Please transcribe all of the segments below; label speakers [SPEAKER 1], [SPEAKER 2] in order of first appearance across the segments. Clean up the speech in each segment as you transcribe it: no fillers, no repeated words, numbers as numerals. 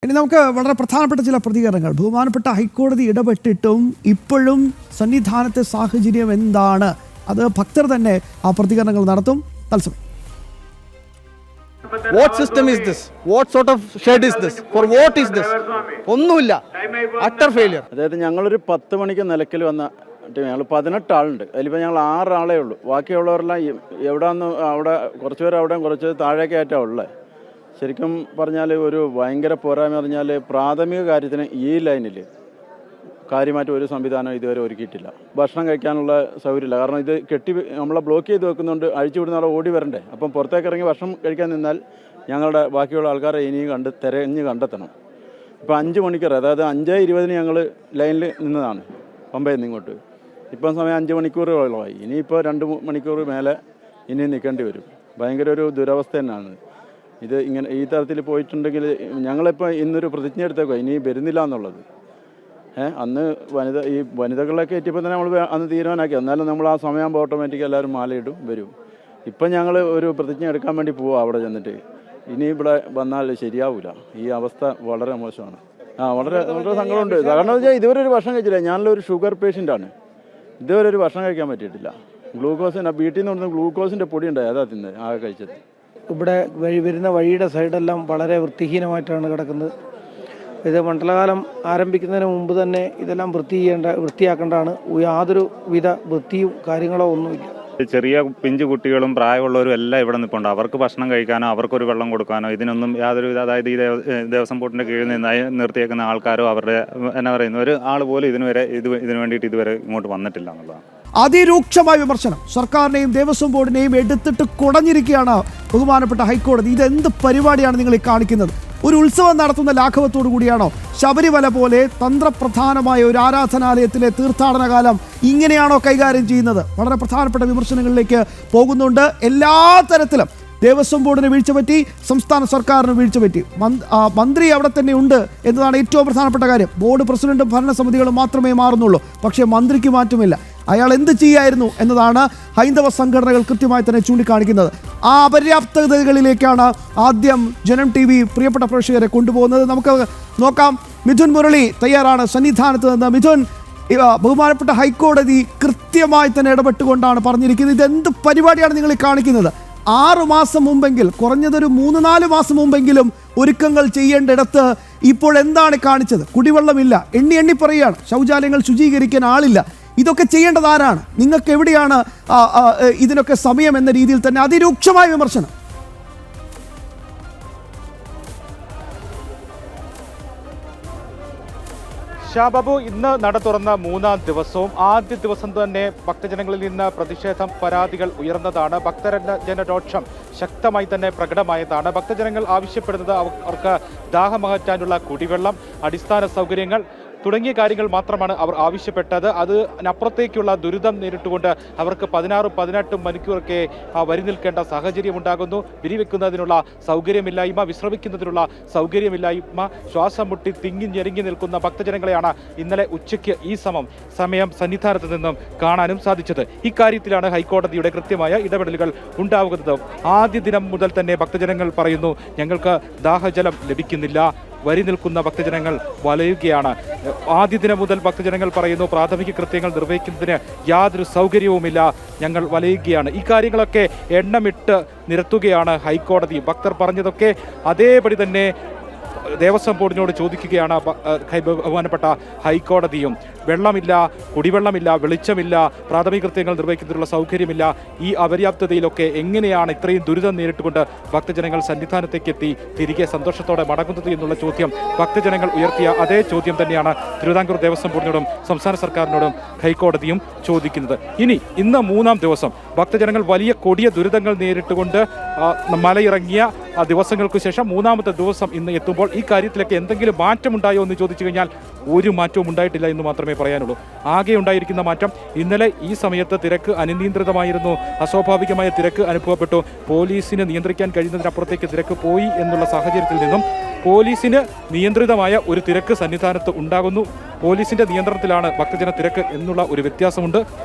[SPEAKER 1] ഇനി നമുക്ക് വളരെ പ്രധാനപ്പെട്ട ചില പ്രതികരണങ്ങൾ. ബഹുമാനപ്പെട്ട ഹൈക്കോടതി ഇടപെട്ടിട്ടും ഇപ്പോഴും സന്നിധാനത്തെ സാഹചര്യം എന്താണ്? അത് ഭക്തർ തന്നെ ആ പ്രതികരണങ്ങൾ നടത്തും. തത്സമയം.
[SPEAKER 2] What system is this? What sort of shed is this? For what is this? ഒന്നുമില്ല. Utter failure.
[SPEAKER 3] അതായത് ഞങ്ങളൊരു 10 മണിക്ക് നിലയ്ക്കൽ വന്ന ഞങ്ങൾ 18 ആളുണ്ട്. അതിലിപ്പോൾ ഞങ്ങൾ 6 ആളേ ഉള്ളൂ. ബാക്കിയുള്ളവരെല്ലാം എവിടെയെന്ന് അവിടെ കുറച്ച് പേര് അവിടെയും കുറച്ച് താഴേക്കായിട്ടാണ് ഉള്ളത്. ശരിക്കും പറഞ്ഞാൽ ഒരു ഭയങ്കര പോരായ്മ പറഞ്ഞാൽ പ്രാഥമിക കാര്യത്തിന് ഈ ലൈനിൽ കാര്യമായിട്ട് ഒരു സംവിധാനം ഇതുവരെ ഒരുക്കിയിട്ടില്ല. ഭക്ഷണം കഴിക്കാനുള്ള സൗകര്യമില്ല. കാരണം ഇത് നമ്മളെ ബ്ലോക്ക് ചെയ്ത് വെക്കുന്നുണ്ട്. അഴിച്ചു വിടുന്ന ആളെ ഓടി വരണ്ടേ. അപ്പം പുറത്തേക്ക് ഇറങ്ങി ഭക്ഷണം കഴിക്കാൻ നിന്നാൽ ഞങ്ങളുടെ ബാക്കിയുള്ള ആൾക്കാരെ ഇനിയും തിരഞ്ഞ് കണ്ടെത്തണം. ഇപ്പോൾ 5 മണിക്കൂർ, അതായത് 5:20 ഞങ്ങൾ ലൈനിൽ നിന്നതാണ് പമ്പയിൽ നിന്ന് ഇങ്ങോട്ട്. ഇപ്പം സമയം 5 മണിക്കൂറുകളായി. ഇനിയിപ്പോൾ 2 മണിക്കൂർ മേലെ ഇനിയും നിൽക്കേണ്ടി വരും. ഭയങ്കര ഒരു ദുരവസ്ഥ തന്നെയാണ് ഇത്. ഇങ്ങനെ ഈ തരത്തിൽ പോയിട്ടുണ്ടെങ്കിൽ ഞങ്ങളിപ്പോൾ ഇന്നൊരു പ്രതിജ്ഞ എടുത്തേക്കോ ഇനി വരുന്നില്ല എന്നുള്ളത്. അന്ന് വനിതകളെ കയറ്റിയപ്പോൾ തന്നെ നമ്മൾ അന്ന് തീരുമാനമാക്കി. എന്നാലും നമ്മൾ ആ സമയമാകുമ്പോൾ ഓട്ടോമാറ്റിക് എല്ലാവരും മാലയിടും വരും. ഇപ്പം ഞങ്ങൾ ഒരു പ്രതിജ്ഞ എടുക്കാൻ വേണ്ടി പോവാം അവിടെ ചെന്നിട്ട്. ഇനി ഇവിടെ വന്നാൽ ശരിയാവില്ല. ഈ അവസ്ഥ വളരെ മോശമാണ്. വളരെ വളരെ സങ്കടമുണ്ട്. കാരണം വെച്ചാൽ ഇതുവരെ ഒരു ഭക്ഷണം കഴിച്ചില്ല. ഞാനൊരു ഷുഗർ പേഷ്യൻ്റാണ്. ഇതുവരെ ഒരു ഭക്ഷണം കഴിക്കാൻ പറ്റിയിട്ടില്ല. ഗ്ലൂക്കോസിന് വീട്ടിൽ നിന്ന് കൊടുക്കുന്ന ഗ്ലൂക്കോസിൻ്റെ പൊടി ഉണ്ടായി, അതാ തിന്നത് ആകെ കഴിച്ചത്.
[SPEAKER 4] ഇവിടെ വരുന്ന വഴിയുടെ സൈഡെല്ലാം വളരെ വൃത്തിഹീനമായിട്ടാണ് കിടക്കുന്നത്. ഇത് മണ്ഡലകാലം ആരംഭിക്കുന്നതിന് മുമ്പ് തന്നെ ഇതെല്ലാം വൃത്തിയാക്കേണ്ടതാണ്. യാതൊരു വിധ വൃത്തിയും കാര്യങ്ങളോ ഒന്നുമില്ല.
[SPEAKER 5] ചെറിയ പിഞ്ചു കുട്ടികളും പ്രായമുള്ളവരും എല്ലാം ഇവിടെ നിൽപ്പുണ്ട്. അവർക്ക് ഭക്ഷണം കഴിക്കാനോ അവർക്കൊരു വെള്ളം കൊടുക്കാനോ ഇതിനൊന്നും യാതൊരു വിധ, അതായത് ഈ ദേവസ്വം ബോർഡിൻ്റെ കീഴിൽ നിന്നായി നിർത്തിയേക്കുന്ന ആൾക്കാരോ അവരുടെ എന്നാ പറയുന്ന ഒരു ആൾ പോലും ഇതിനു വേണ്ടിയിട്ട് ഇതുവരെ ഇങ്ങോട്ട് വന്നിട്ടില്ല എന്നുള്ളതാണ്.
[SPEAKER 1] അതിരൂക്ഷമായ വിമർശനം സർക്കാരിനെയും ദേവസ്വം ബോർഡിനെയും എടുത്തിട്ട് കുടഞ്ഞിരിക്കുകയാണ് ബഹുമാനപ്പെട്ട ഹൈക്കോടതി. ഇതെന്ത് പരിപാടിയാണ് നിങ്ങൾ ഈ കാണിക്കുന്നത്? ഒരു ഉത്സവം നടത്തുന്ന ലാഘവത്തോടു കൂടിയാണോ? ശബരിമല പോലെ തന്ത്രപ്രധാനമായ ഒരു ആരാധനാലയത്തിലെ തീർത്ഥാടന കാലം ഇങ്ങനെയാണോ കൈകാര്യം ചെയ്യുന്നത്? വളരെ പ്രധാനപ്പെട്ട വിമർശനങ്ങളിലേക്ക് പോകുന്നുണ്ട്. എല്ലാ തരത്തിലും ദേവസ്വം ബോർഡിന് വീഴ്ച പറ്റി, സംസ്ഥാന സർക്കാരിന് വീഴ്ച പറ്റി. മന്ത്രി അവിടെ തന്നെ ഉണ്ട് എന്നതാണ് ഏറ്റവും പ്രധാനപ്പെട്ട കാര്യം. ബോർഡ് പ്രസിഡന്റും ഭരണസമിതികളും മാത്രമേ മാറുന്നുള്ളൂ, പക്ഷേ മന്ത്രിക്ക് മാറ്റമില്ല. അയാൾ എന്ത് ചെയ്യായിരുന്നു എന്നതാണ് ഹൈന്ദവ സംഘടനകൾ കൃത്യമായി തന്നെ ചൂണ്ടിക്കാണിക്കുന്നത്. ആ അപര്യാപ്തതകളിലേക്കാണ് ആദ്യം ജനം TV പ്രിയപ്പെട്ട പ്രേക്ഷകരെ കൊണ്ടുപോകുന്നത്. നമുക്ക് നോക്കാം. മിഥുൻ മുരളി തയ്യാറാണ് സന്നിധാനത്ത് നിന്ന്. മിഥുൻ, ബഹുമാനപ്പെട്ട ഹൈക്കോടതി കൃത്യമായി തന്നെ ഇടപെട്ടുകൊണ്ടാണ് പറഞ്ഞിരിക്കുന്നത്. ഇതെന്ത് പരിപാടിയാണ് നിങ്ങൾ ഈ കാണിക്കുന്നത്? 6 മാസം മുമ്പെങ്കിൽ, കുറഞ്ഞതൊരു 3-4 മാസം മുമ്പെങ്കിലും ഒരുക്കങ്ങൾ ചെയ്യേണ്ടിടത്ത് ഇപ്പോൾ എന്താണ് കാണിച്ചത്? കുടിവെള്ളമില്ല, എണ്ണി പറയുകയാണ്. ശൗചാലയങ്ങൾ ശുചീകരിക്കാൻ ആളില്ല. ഇതൊക്കെ ചെയ്യേണ്ടത് ആരാണ്? നിങ്ങൾക്ക് എവിടെയാണ് ഇതിനൊക്കെ സമയം എന്ന രീതിയിൽ തന്നെ അതിരൂക്ഷമായ വിമർശനം.
[SPEAKER 6] ഷാബാബു, ഇന്ന് നട തുറന്ന 3-ാം ദിവസവും ആദ്യ ദിവസം തന്നെ ഭക്തജനങ്ങളിൽ നിന്ന് പ്രതിഷേധം, പരാതികൾ ഉയർന്നതാണ്. ഭക്തജനരോഷം ശക്തമായി തന്നെ പ്രകടമായതാണ്. ഭക്തജനങ്ങൾ ആവശ്യപ്പെടുന്നത് അവർക്ക് ദാഹമകറ്റാനുള്ള കുടിവെള്ളം, അടിസ്ഥാന സൗകര്യങ്ങൾ തുടങ്ങിയ കാര്യങ്ങൾ മാത്രമാണ് അവർ ആവശ്യപ്പെട്ടത്. അതിനപ്പുറത്തേക്കുള്ള ദുരിതം നേരിട്ടുകൊണ്ട് അവർക്ക് 16-18 മണിക്കൂറൊക്കെ വരി നിൽക്കേണ്ട സാഹചര്യം ഉണ്ടാകുന്നു. വിരിവെക്കുന്നതിനുള്ള സൗകര്യമില്ലായ്മ, വിശ്രമിക്കുന്നതിനുള്ള സൗകര്യമില്ലായ്മ, ശ്വാസം മുട്ടി തിങ്ങി ഞെരുങ്ങി നിൽക്കുന്ന ഭക്തജനങ്ങളെയാണ് ഇന്നലെ ഉച്ചയ്ക്ക് ഈ സമയം സന്നിധാനത്ത് നിന്നും കാണാനും സാധിച്ചത്. ഇക്കാര്യത്തിലാണ് ഹൈക്കോടതിയുടെ കൃത്യമായ ഇടപെടലുകൾ ഉണ്ടാകുന്നത്. ആദ്യ ദിനം മുതൽ തന്നെ ഭക്തജനങ്ങൾ പറയുന്നു, ഞങ്ങൾക്ക് ദാഹജലം ലഭിക്കുന്നില്ല, വരി നിൽക്കുന്ന ഭക്തജനങ്ങൾ വലയുകയാണ്. ആദ്യ ദിനം മുതൽ ഭക്തജനങ്ങൾ പറയുന്നു, പ്രാഥമിക കൃത്യങ്ങൾ നിർവഹിക്കുന്നതിന് യാതൊരു സൗകര്യവുമില്ല, ഞങ്ങൾ വലയുകയാണ്. ഈ കാര്യങ്ങളൊക്കെ എണ്ണമിട്ട് നിരത്തുകയാണ് ഹൈക്കോടതി. ഭക്തർ പറഞ്ഞതൊക്കെ അതേപടി തന്നെ ദേവസ്വം ബോർഡിനോട് ചോദിക്കുകയാണ് ബഹുമാനപ്പെട്ട ഹൈക്കോടതിയും. വെള്ളമില്ല, കുടിവെള്ളമില്ല, വെളിച്ചമില്ല, പ്രാഥമിക കൃത്യങ്ങൾ നിർവഹിക്കുന്നതിനുള്ള സൗകര്യമില്ല. ഈ അപര്യാപ്തതയിലൊക്കെ എങ്ങനെയാണ് ഇത്രയും ദുരിതം നേരിട്ടുകൊണ്ട് ഭക്തജനങ്ങൾ സന്നിധാനത്തേക്ക് എത്തി തിരികെ സന്തോഷത്തോടെ മടങ്ങുന്നത് എന്നുള്ള ചോദ്യം ഭക്തജനങ്ങൾ ഉയർത്തിയ അതേ ചോദ്യം തന്നെയാണ് തിരുവിതാംകൂർ ദേവസ്വം ബോർഡിനോടും സംസ്ഥാന സർക്കാരിനോടും ഹൈക്കോടതിയും ചോദിക്കുന്നത്. ഇന്ന് 3-ാം ദിവസം ഭക്തജനങ്ങൾ വലിയ കൊടിയ ദുരിതങ്ങൾ നേരിട്ടുകൊണ്ട് മലയിറങ്ങിയ ദിവസങ്ങൾക്ക് ശേഷം 3-ാമത്തെ ദിവസം ഇന്ന് എത്തുമ്പോൾ ഈ കാര്യത്തിലൊക്കെ എന്തെങ്കിലും മാറ്റമുണ്ടായോ എന്ന് ചോദിച്ചു കഴിഞ്ഞാൽ ഒരു മാറ്റവും ഉണ്ടായിട്ടില്ല എന്ന് മാത്രമേ പറയാനുള്ളൂ. ആകെ ഉണ്ടായിരിക്കുന്ന മാറ്റം, ഇന്നലെ ഈ സമയത്ത് തിരക്ക് അനിയന്ത്രിതമായിരുന്നു. അസ്വാഭാവികമായ തിരക്ക് അനുഭവപ്പെട്ടു. പോലീസിന് നിയന്ത്രിക്കാൻ കഴിയുന്നതിനപ്പുറത്തേക്ക് തിരക്ക് പോയി എന്നുള്ള സാഹചര്യത്തിൽ നിന്നും പോലീസിന് നിയന്ത്രിതമായ ഒരു തിരക്ക് സന്നിധാനത്ത് ഉണ്ടാകുന്നു. പോലീസിന്റെ നിയന്ത്രണത്തിലാണ് ഭക്തജന തിരക്ക് എന്നുള്ള ഒരു വ്യത്യാസമുണ്ട്.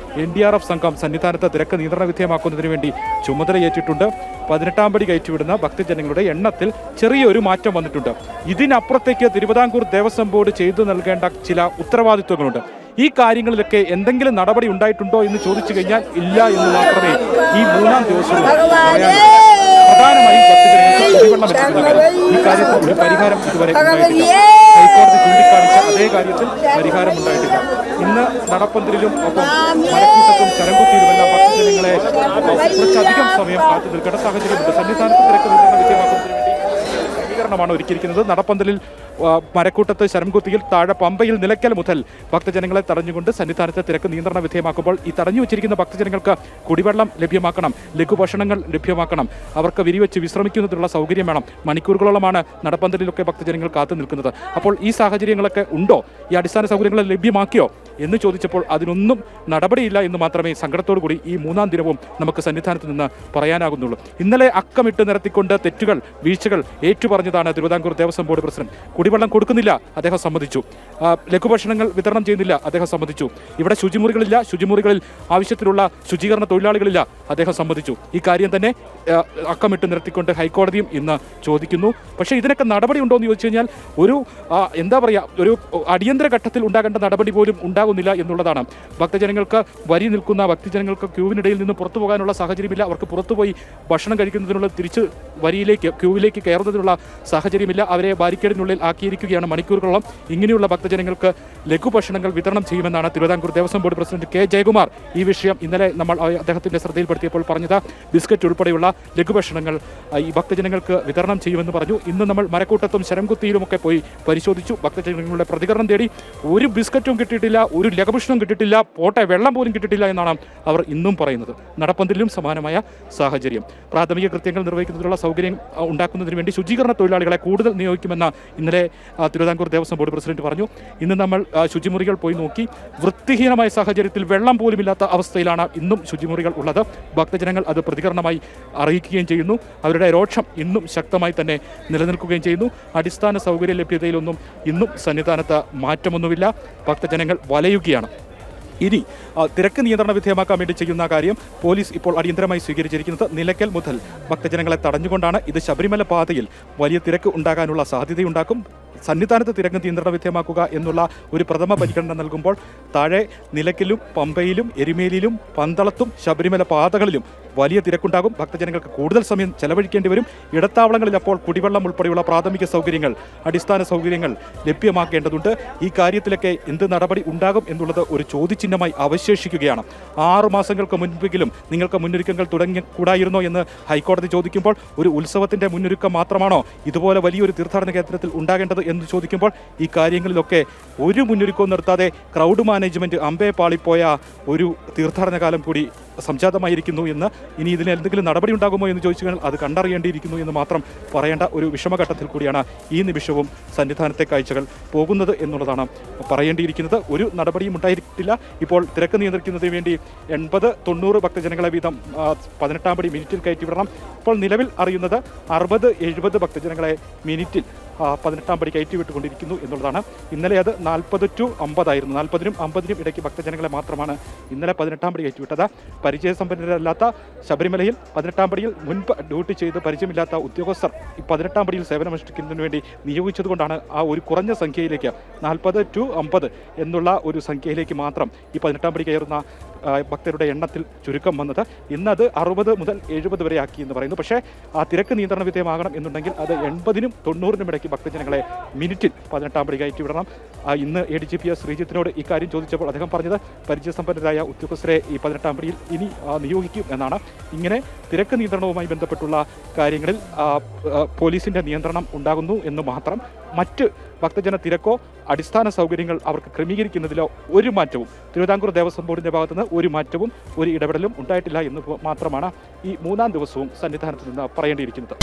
[SPEAKER 6] NDRF സംഘം സന്നിധാനത്ത് തിരക്ക് നിയന്ത്രണ വിധേയമാക്കുന്നതിന് വേണ്ടി ചുമതലയേറ്റിട്ടുണ്ട്. 18-ാം പടി കയറ്റിവിടുന്ന ഭക്തജനങ്ങളുടെ എണ്ണത്തിൽ ചെറിയൊരു മാറ്റം വന്നിട്ടുണ്ട്. ഇതിനപ്പുറത്തേക്ക് തിരുവിതാംകൂർ ദേവസ്വം ബോർഡ് ചെയ്തു നൽകേണ്ട ചില ഉത്തരവാദിത്വങ്ങളുണ്ട്. ഈ കാര്യങ്ങളിലൊക്കെ എന്തെങ്കിലും നടപടി ഉണ്ടായിട്ടുണ്ടോ എന്ന് ചോദിച്ചു കഴിഞ്ഞാൽ ഇല്ല എന്ന് മാത്രമേ ഈ 3-ാം ദിവസവും പറയാനുള്ളൂ. പ്രധാനമായും ഭക്തജനങ്ങൾക്ക് കുടിവെള്ളം എത്തിക്കുന്ന കാര്യം, ഈ കാര്യത്തിൽ ഒരു പരിഹാരം ഇതുവരെ ഉണ്ടായിട്ടില്ല. ഹൈക്കോടതി ചൂണ്ടിക്കാണിച്ച അതേ കാര്യത്തിൽ പരിഹാരം ഉണ്ടായിട്ടില്ല. ഇന്ന് നടപ്പന്തലിലും ഒപ്പം മലക്കൂട്ടത്തും ചരംകുത്തിയിലുമെല്ലാം ഭക്തജനങ്ങളെ കുറച്ചധികം സമയം കാത്തു നിൽക്കേണ്ട സാഹചര്യമുണ്ട്. സന്നിധാനത്ത് തിരക്ക് നിയന്ത്രണ വിധേയമാക്കുന്നതിന് വേണ്ടി ക്രമീകരണമാണ് ഒരുക്കിയിരിക്കുന്നത്. നടപ്പന്തലിൽ, മരക്കൂട്ടത്ത്, ശരംകുത്തിയിൽ, താഴെ പമ്പയിൽ, നിലയ്ക്കൽ മുതൽ ഭക്തജനങ്ങളെ തടഞ്ഞുകൊണ്ട് സന്നിധാനത്തെ തിരക്ക് നിയന്ത്രണ വിധേയമാക്കുമ്പോൾ ഈ തടഞ്ഞു വെച്ചിരിക്കുന്ന ഭക്തജനങ്ങൾക്ക് കുടിവെള്ളം ലഭ്യമാക്കണം, ലഘുഭക്ഷണങ്ങൾ ലഭ്യമാക്കണം, അവർക്ക് വിരിവെച്ച് വിശ്രമിക്കുന്നതിനുള്ള സൗകര്യം വേണം. മണിക്കൂറുകളോളമാണ് നടപ്പന്തലിലൊക്കെ ഭക്തജനങ്ങൾ കാത്തു നിൽക്കുന്നത്. അപ്പോൾ ഈ സാഹചര്യങ്ങളൊക്കെ ഉണ്ടോ, ഈ അടിസ്ഥാന സൗകര്യങ്ങൾ ലഭ്യമാക്കിയോ എന്ന് ചോദിച്ചപ്പോൾ അതിനൊന്നും നടപടിയില്ല എന്ന് മാത്രമേ സങ്കടത്തോടു കൂടി ഈ 3-ാം ദിനവും നമുക്ക് സന്നിധാനത്ത് നിന്ന് പറയാനാകുന്നുള്ളൂ. ഇന്നലെ അക്കമിട്ട് നിരത്തിക്കൊണ്ട് തെറ്റുകൾ, വീഴ്ചകൾ ഏറ്റുപറഞ്ഞതാണ് തിരുവിതാംകൂർ ദേവസ്വം ബോർഡ് പ്രസിഡന്റ്. കുടിവെള്ളം കൊടുക്കുന്നില്ല, അദ്ദേഹം സമ്മതിച്ചു. ലഘുഭക്ഷണങ്ങൾ വിതരണം ചെയ്യുന്നില്ല, അദ്ദേഹം സമ്മതിച്ചു. ഇവിടെ ശുചിമുറികളില്ല, ശുചിമുറികളിൽ ആവശ്യത്തിലുള്ള ശുചീകരണ തൊഴിലാളികളില്ല, അദ്ദേഹം സമ്മതിച്ചു. ഈ കാര്യം തന്നെ അക്കമിട്ട് നിരത്തിക്കൊണ്ട് ഹൈക്കോടതിയും ഇന്ന് ചോദിക്കുന്നു. പക്ഷേ ഇതിനൊക്കെ നടപടി ഉണ്ടോ എന്ന് ചോദിച്ചു കഴിഞ്ഞാൽ ഒരു എന്താ പറയുക, ഒരു അടിയന്തര ഘട്ടത്തിൽ ഉണ്ടാകേണ്ട നടപടി പോലും ഉണ്ടാകുന്നില്ല എന്നുള്ളതാണ്. ഭക്തജനങ്ങൾക്ക് വരി നിൽക്കുന്ന ഭക്തജനങ്ങൾക്ക് ക്യൂവിനിടയിൽ നിന്ന് പുറത്തു പോകാനുള്ള സാഹചര്യമില്ല. അവർക്ക് പുറത്തുപോയി ഭക്ഷണം കഴിക്കുന്നതിനുള്ള തിരിച്ച് വരിയിലേക്ക്, ക്യൂവിലേക്ക് കയറുന്നതിനുള്ള സാഹചര്യമില്ല. അവരെ ബാരിക്കേഡിനുള്ളിൽ ആക്കിയിരിക്കുകയാണ് മണിക്കൂറുകളോളം. ഇങ്ങനെയുള്ള ഭക്തജനങ്ങൾക്ക് ലഘുഭക്ഷണങ്ങൾ വിതരണം ചെയ്യുമെന്നാണ് Thiruvithamkoor Devaswom board president K Jayakumar ഈ വിഷയം ഇന്നലെ നമ്മൾ അദ്ദേഹത്തിന്റെ ശ്രദ്ധയിൽപ്പെടുത്തിയപ്പോൾ പറഞ്ഞത്. ബിസ്ക്കറ്റ് ഉൾപ്പെടെയുള്ള ലഘുഭക്ഷണങ്ങൾ ഈ ഭക്തജനങ്ങൾക്ക് വിതരണം ചെയ്യുമെന്ന് പറഞ്ഞു. ഇന്ന് നമ്മൾ മരക്കൂട്ടത്തും ശരംകുത്തിയിലുമൊക്കെ പോയി പരിശോധിച്ചു. ഭക്തജനങ്ങളുടെ പ്രതികരണം തേടി. ഒരു ബിസ്ക്കറ്റും കിട്ടിയിട്ടില്ല, ഒരു ലഘുഭക്ഷണവും കിട്ടിയിട്ടില്ല, പോട്ടെ വെള്ളം പോലും കിട്ടിയിട്ടില്ല എന്നാണ് അവർ ഇന്നും പറയുന്നത്. നടപ്പന്തലിലും സമാനമായ സാഹചര്യം. പ്രാഥമിക കൃത്യങ്ങൾ നിർവഹിക്കുന്നതിനുള്ള സൗകര്യം ഉണ്ടാക്കുന്നതിന് വേണ്ടി ശുചീകരണ തൊഴിലാളികളെ കൂടുതൽ നിയോഗിക്കുമെന്ന് ഇന്നലെ തിരുവിതാംകൂർ ദേവസ്വം ബോർഡ് പ്രസിഡന്റ് പറഞ്ഞു. ഇന്ന് നമ്മൾ ശുചിമുറികൾ പോയി നോക്കി. വൃത്തിഹീനമായ സാഹചര്യത്തിൽ വെള്ളം പോലുമില്ലാത്ത അവസ്ഥയിലാണ് ഇന്നും ശുചിമുറികൾ ഉള്ളത്. ഭക്തജനങ്ങൾ അത് പ്രതികരണമായി അറിയിക്കുകയും ചെയ്യുന്നു. അവരുടെ രോഷം ഇന്നും ശക്തമായി തന്നെ നിലനിൽക്കുകയും ചെയ്യുന്നു. അടിസ്ഥാന സൗകര്യ ലഭ്യതയിലൊന്നും ഇന്നും സന്നിധാനത്ത് മാറ്റമൊന്നുമില്ല. ഭക്തജനങ്ങൾ വലയുകയാണ്. ഇനി തിരക്ക് നിയന്ത്രണ വിധേയമാക്കാൻ വേണ്ടി ചെയ്യുന്ന കാര്യം പോലീസ് ഇപ്പോൾ അടിയന്തരമായി സ്വീകരിച്ചിരിക്കുന്നത് നിലയ്ക്കൽ മുതൽ ഭക്തജനങ്ങളെ തടഞ്ഞുകൊണ്ടാണ്. ഇത് ശബരിമല പാതയിൽ വലിയ തിരക്ക് ഉണ്ടാകാനുള്ള സാധ്യതയുണ്ടാക്കും. സന്നിധാനത്ത് തിരക്ക് നിയന്ത്രണ വിധേയമാക്കുക എന്നുള്ള ഒരു പ്രഥമ പരിഗണന നൽകുമ്പോൾ താഴെ നിലയ്ക്കലും, പമ്പയിലും, എരുമേലിയിലും, പന്തളത്തും, ശബരിമല പാതകളിലും വലിയ തിരക്കുണ്ടാകും. ഭക്തജനങ്ങൾക്ക് കൂടുതൽ സമയം ചെലവഴിക്കേണ്ടി വരും. ഇടത്താവളങ്ങളിൽ അപ്പോൾ കുടിവെള്ളം ഉൾപ്പെടെയുള്ള പ്രാഥമിക സൗകര്യങ്ങൾ, അടിസ്ഥാന സൗകര്യങ്ങൾ ലഭ്യമാക്കേണ്ടതുണ്ട്. ഈ കാര്യത്തിലൊക്കെ എന്ത് നടപടി ഉണ്ടാകും എന്നുള്ളത് ഒരു ചോദ്യചിഹ്നമായി അവശേഷിക്കുകയാണ്. 6 മാസങ്ങൾക്ക് മുൻപെങ്കിലും നിങ്ങൾക്ക് മുന്നൊരുക്കങ്ങൾ തുടങ്ങിക്കൂടായിരുന്നോ എന്ന് ഹൈക്കോടതി ചോദിക്കുമ്പോൾ ഒരു ഉത്സവത്തിൻ്റെ മുന്നൊരുക്കം മാത്രമാണോ ഇതുപോലെ വലിയൊരു തീർത്ഥാടന കേന്ദ്രത്തിൽ ഉണ്ടാകേണ്ടത് എന്ന് ചോദിക്കുമ്പോൾ ഈ കാര്യങ്ങളിലൊക്കെ ഒരു മുന്നൊരുക്കവും നിർത്താതെ ക്രൗഡ് മാനേജ്മെൻറ്റ് അമ്പേ പാളിപ്പോയ ഒരു തീർത്ഥാടന കാലം കൂടി സംജാതമായിരിക്കുന്നു എന്ന്. ഇനി ഇതിന് എന്തെങ്കിലും നടപടി ഉണ്ടാകുമോ എന്ന് ചോദിച്ചു കഴിഞ്ഞാൽ അത് കണ്ടറിയേണ്ടിയിരിക്കുന്നു എന്ന് മാത്രം പറയേണ്ട ഒരു വിഷമഘട്ടത്തിൽ കൂടിയാണ് ഈ നിമിഷവും സന്നിധാനത്തെ കാഴ്ചകൾ പോകുന്നത് എന്നുള്ളതാണ് പറയേണ്ടിയിരിക്കുന്നത്. ഒരു നടപടിയും ഉണ്ടായിട്ടില്ല. ഇപ്പോൾ തിരക്ക് നിയന്ത്രിക്കുന്നതിന് വേണ്ടി 80-90 ഭക്തജനങ്ങളെ വീതം 18-ാം പടി മിനിറ്റിൽ കയറ്റിവിടണം. ഇപ്പോൾ നിലവിൽ അറിയുന്നത് 60-70 ഭക്തജനങ്ങളെ മിനിറ്റിൽ 18-ാം പടി കയറ്റിവിട്ടുകൊണ്ടിരിക്കുന്നു എന്നുള്ളതാണ്. ഇന്നലെ അത് 40 to 50 ആയിരുന്നു. 40-നും 50-നും ഇടയ്ക്ക് ഭക്തജനങ്ങളെ മാത്രമാണ് ഇന്നലെ 18-ാം പടി കയറ്റിവിട്ടത്. പരിചയസമ്പന്നരല്ലാത്ത ശബരിമലയിൽ 18-ാം പടിയിൽ മുൻപ് ഡ്യൂട്ടി ചെയ്ത് പരിചയമില്ലാത്ത ഉദ്യോഗസ്ഥർ ഈ 18-ാം പടിയിൽ സേവനമനുഷ്ഠിക്കുന്നതിന് വേണ്ടി നിയോഗിച്ചതുകൊണ്ടാണ് ആ ഒരു കുറഞ്ഞ സംഖ്യയിലേക്ക് 40 to 50 എന്നുള്ള ഒരു സംഖ്യയിലേക്ക് മാത്രം ഈ 18-ാം പടി കയറുന്ന ഭക്തരുടെ എണ്ണത്തിൽ ചുരുക്കം വന്നത്. ഇന്നത് 60 മുതൽ 70 വരെ ആക്കി എന്ന് പറയുന്നു. പക്ഷേ ആ തിരക്ക് നിയന്ത്രണ വിധേയമാകണം എന്നുണ്ടെങ്കിൽ അത് 80-നും 90-നും ഇടയ്ക്ക് ഭക്തജനങ്ങളെ മിനിറ്റിൽ 18-ാം പടി കയറ്റിവിടണം. ഇന്ന് ADGP ശ്രീജിത്തിനോട് ഇക്കാര്യം ചോദിച്ചപ്പോൾ അദ്ദേഹം പറഞ്ഞത് പരിചയസമ്പന്നരായ ഉദ്യോഗസ്ഥരെ ഈ 18-ാം പടിയിൽ ഇനി നിയോഗിക്കും എന്നാണ്. ഇങ്ങനെ തിരക്ക് നിയന്ത്രണവുമായി ബന്ധപ്പെട്ടുള്ള കാര്യങ്ങളിൽ പോലീസിൻ്റെ നിയന്ത്രണം ഉണ്ടാകുന്നു എന്ന് മാത്രം. മറ്റ് ഭക്തജന തിരക്കോ അടിസ്ഥാന സൗകര്യങ്ങൾ അവർക്ക് ക്രമീകരിക്കുന്നതിലോ ഒരു മാറ്റവും തിരുവിതാംകൂർ ദേവസ്വം ബോർഡിൻ്റെ ഭാഗത്തുനിന്ന് ഒരു മാറ്റവും ഒരു ഇടപെടലും ഉണ്ടായിട്ടില്ല എന്ന് മാത്രമാണ് ഈ 3-ാം ദിവസവും സന്നിധാനത്ത് നിന്ന് പറയേണ്ടിയിരിക്കുന്നത്.